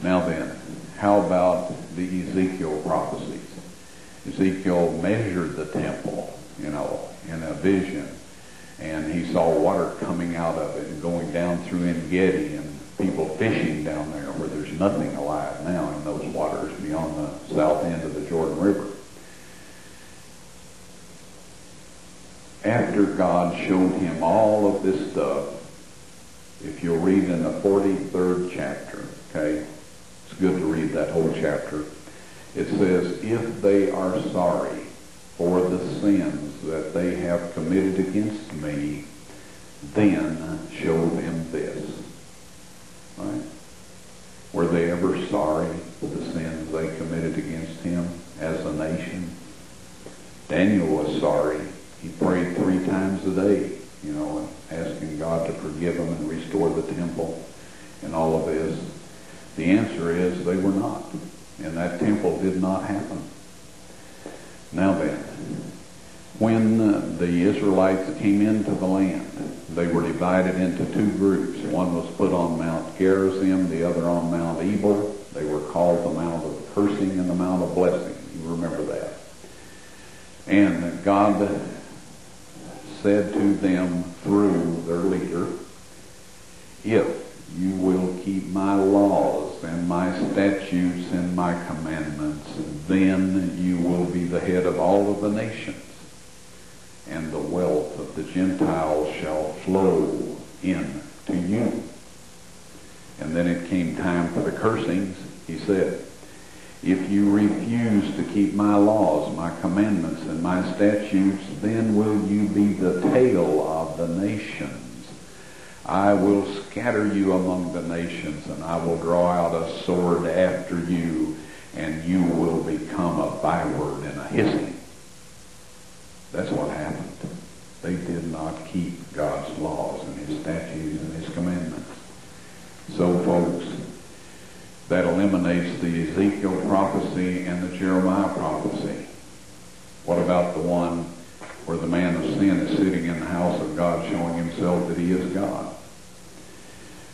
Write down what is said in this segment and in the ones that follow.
Now then, how about the Ezekiel prophecies? Ezekiel measured the temple, in a vision, and he saw water coming out of it and going down through En-Gedi, and people fishing down there where there's nothing alive now in those waters beyond the south end of the Jordan River. After God showed him all of this stuff, if you'll read in the 43rd chapter, okay, it's good to read that whole chapter. It says, if they are sorry for the sins that they have committed against me, then show them this. Right? Were they ever sorry for the sins they committed against him as a nation? Daniel was sorry. He prayed 3 times a day, asking God to forgive him and restore the temple and all of this. The answer is they were not. And that temple did not happen. Now then, when the Israelites came into the land, they were divided into 2 groups. One was put on Mount Gerizim, the other on Mount Ebal. They were called the Mount of Cursing and the Mount of Blessing. You remember that. And God said to them through their leader, if you will keep my laws and my statutes and my commandments, then you will be the head of all of the nations, and the wealth of the Gentiles shall flow in to you. And then it came time for the cursings. He said, if you refuse to keep my laws, my commandments, and my statutes, then will you be the tail of the nations. I will scatter you among the nations, and I will draw out a sword after you, and you will become a byword and a hissing. That's what happened. They did not keep God's laws and his statutes and his commandments. So, folks, that eliminates the Ezekiel prophecy and the Jeremiah prophecy. What about the one where the man of sin is sitting in the house of God showing himself that he is God?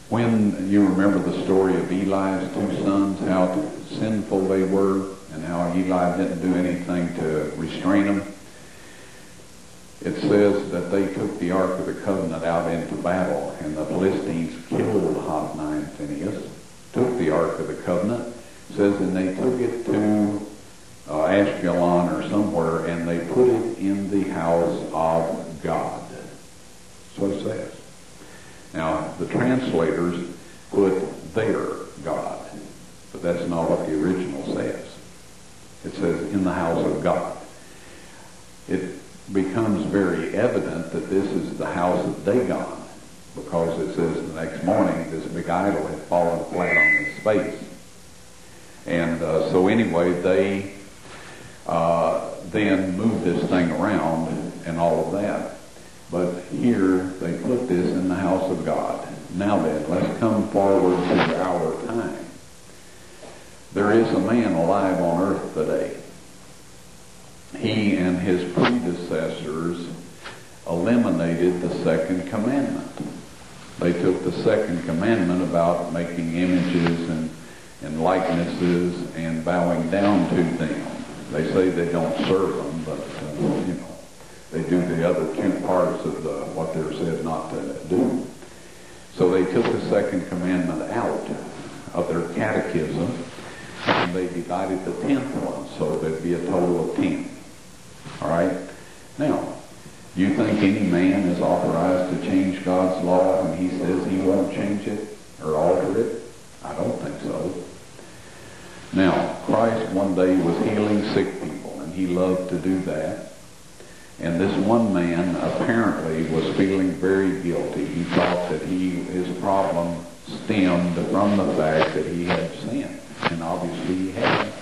When you remember the story of Eli's 2 sons, how sinful they were, and how Eli didn't do anything to restrain them, it says that they took the Ark of the Covenant out into battle, and the Philistines killed Hophni and Phinehas, took the Ark of the Covenant. It says, and they took it to Ashkelon or somewhere, and they put it in the house of God. That's what it says. Now, the translators put their God, but that's not what the original says. It says in the house of God. It becomes very evident that this is the house of Dagon, because it says the next morning this big idol had fallen flat on his face. And so anyway, they then moved this thing around and all of that. But here they put this in the house of God. Now then, let's come forward to our time. There is a man alive on earth today. He and his predecessors eliminated the second commandment. They took the second commandment about making images and likenesses and bowing down to them. They say they don't serve them, but they do the other 2 parts of what they're said not to do. So they took the second commandment out of their catechism, and they divided the 10th one, so there'd be a total of 10. All right? Now, do you think any man is authorized to change God's law when he says he won't change it or alter it? I don't think so. Now, Christ one day was healing sick people, and he loved to do that. And this one man apparently was feeling very guilty. He thought that his problem stemmed from the fact that he had sinned. And obviously he had.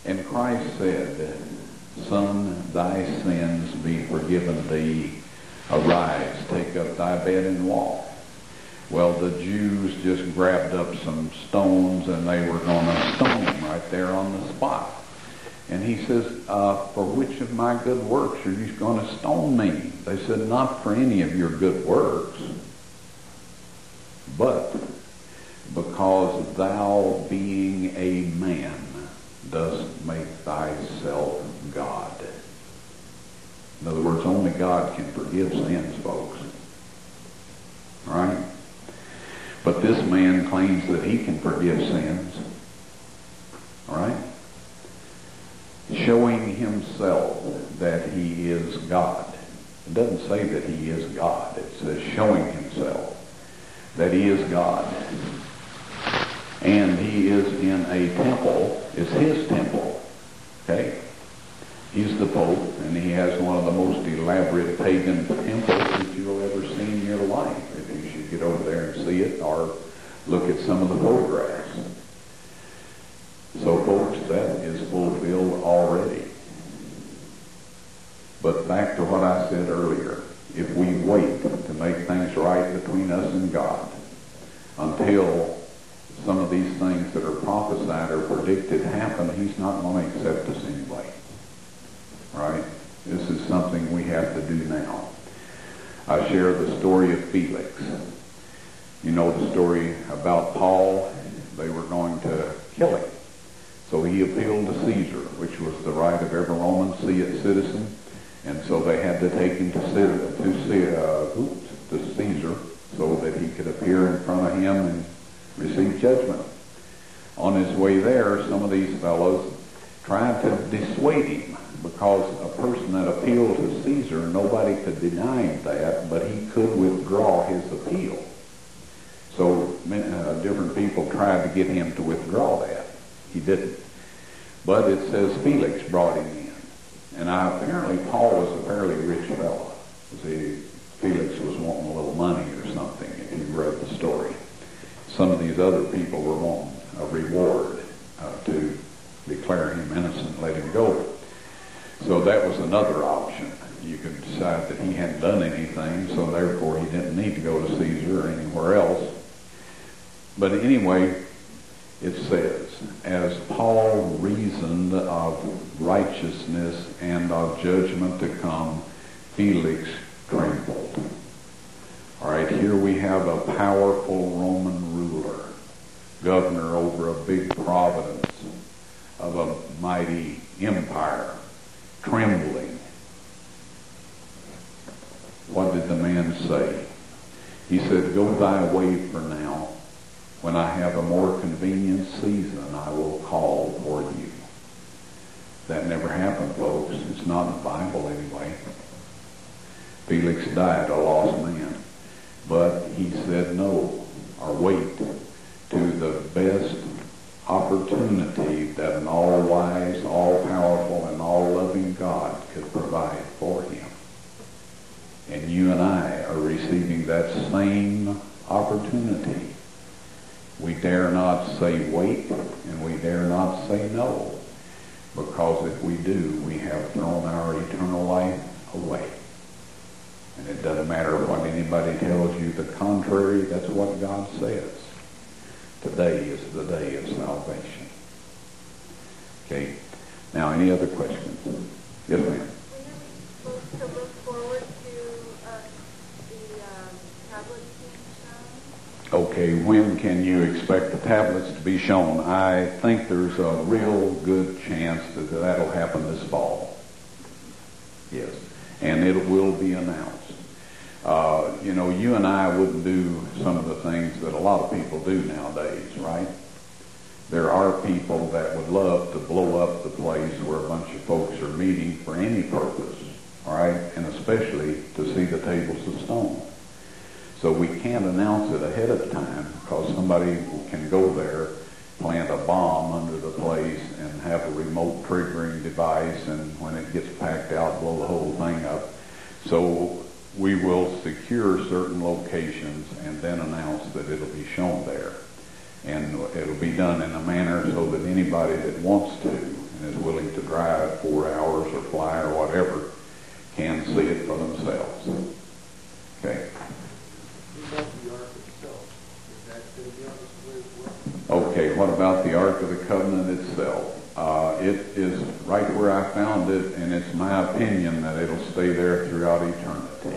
And Christ said, Son, thy sins be forgiven thee. Arise, take up thy bed and walk. Well, the Jews just grabbed up some stones and they were going to stone him right there on the spot. And he says, for which of my good works are you going to stone me? They said, not for any of your good works, but because thou being a man dost make thyself God. In other words, only God can forgive sins, folks. All right? But this man claims that he can forgive sins. All right? Showing himself that he is God. It doesn't say that he is God. It says showing himself that he is God. And he is in a temple. It's his temple. Okay? He's the Pope, and he has one of the most elaborate pagan temples that you'll ever see in your life. If you should get over there and see it, or look at some of the photographs. So, folks, that is fulfilled already. But back to what I said earlier, if we wait to make things right between us and God until some of these things that are prophesied or predicted happen, he's not going to accept us anyway. Right? This is something we have to do now. I share the story of Felix. You know the story about Paul. They were going to kill him. So he appealed to Caesar, which was the right of every Roman citizen. And so they had to take him to Caesar so that he could appear in front of him and receive judgment. On his way there, some of these fellows tried to dissuade him, because a person that appealed to Caesar, nobody could deny him that, but he could withdraw his appeal. So different people tried to get him to withdraw that. He didn't. But it says Felix brought him in. And apparently Paul was a fairly rich fellow. See, Felix was wanting a little money or something, if you read the story. Some of these other people were wanting a reward to declare him innocent, let him go. So that was another option. You could decide that he hadn't done anything, so therefore he didn't need to go to Caesar or anywhere else. But anyway, it says, as Paul reasoned of righteousness and of judgment to come, Felix trembled. All right, here we have a powerful Roman ruler, governor over a big province of a mighty empire, trembling. What did the man say? He said, go thy way for now. When I have a more convenient season, I will call for you. That never happened, folks. It's not in the Bible anyway. Felix died a lost man. But he said no, or wait, to the best opportunity that an all-wise, all-powerful, and all-loving God could provide for him. And you and I are receiving that same opportunity. We dare not say wait, and we dare not say no, because if we do, we have thrown our eternal life away. And it doesn't matter what anybody tells you the contrary, that's what God says. Today is the day of salvation. Okay. Now, any other questions? Yes, ma'am. When are we supposed to look forward to the tablets being shown? Okay, when can you expect the tablets to be shown? I think there's a real good chance that that'll happen this fall. Yes. And it will be announced. You and I wouldn't do some of the things that a lot of people do nowadays, right? There are people that would love to blow up the place where a bunch of folks are meeting for any purpose, all right? And especially to see the tables of stone. So we can't announce it ahead of time, because somebody can go there, plant a bomb under the place, and have a remote triggering device, and when it gets packed out, blow the whole thing up. So we will secure certain locations and then announce that it'll be shown there. And it'll be done in a manner so that anybody that wants to and is willing to drive 4 hours or fly or whatever can see it for themselves. Okay. Okay, what about the Ark of the Covenant itself? It is right where I found it, and it's my opinion that it'll stay there throughout eternity.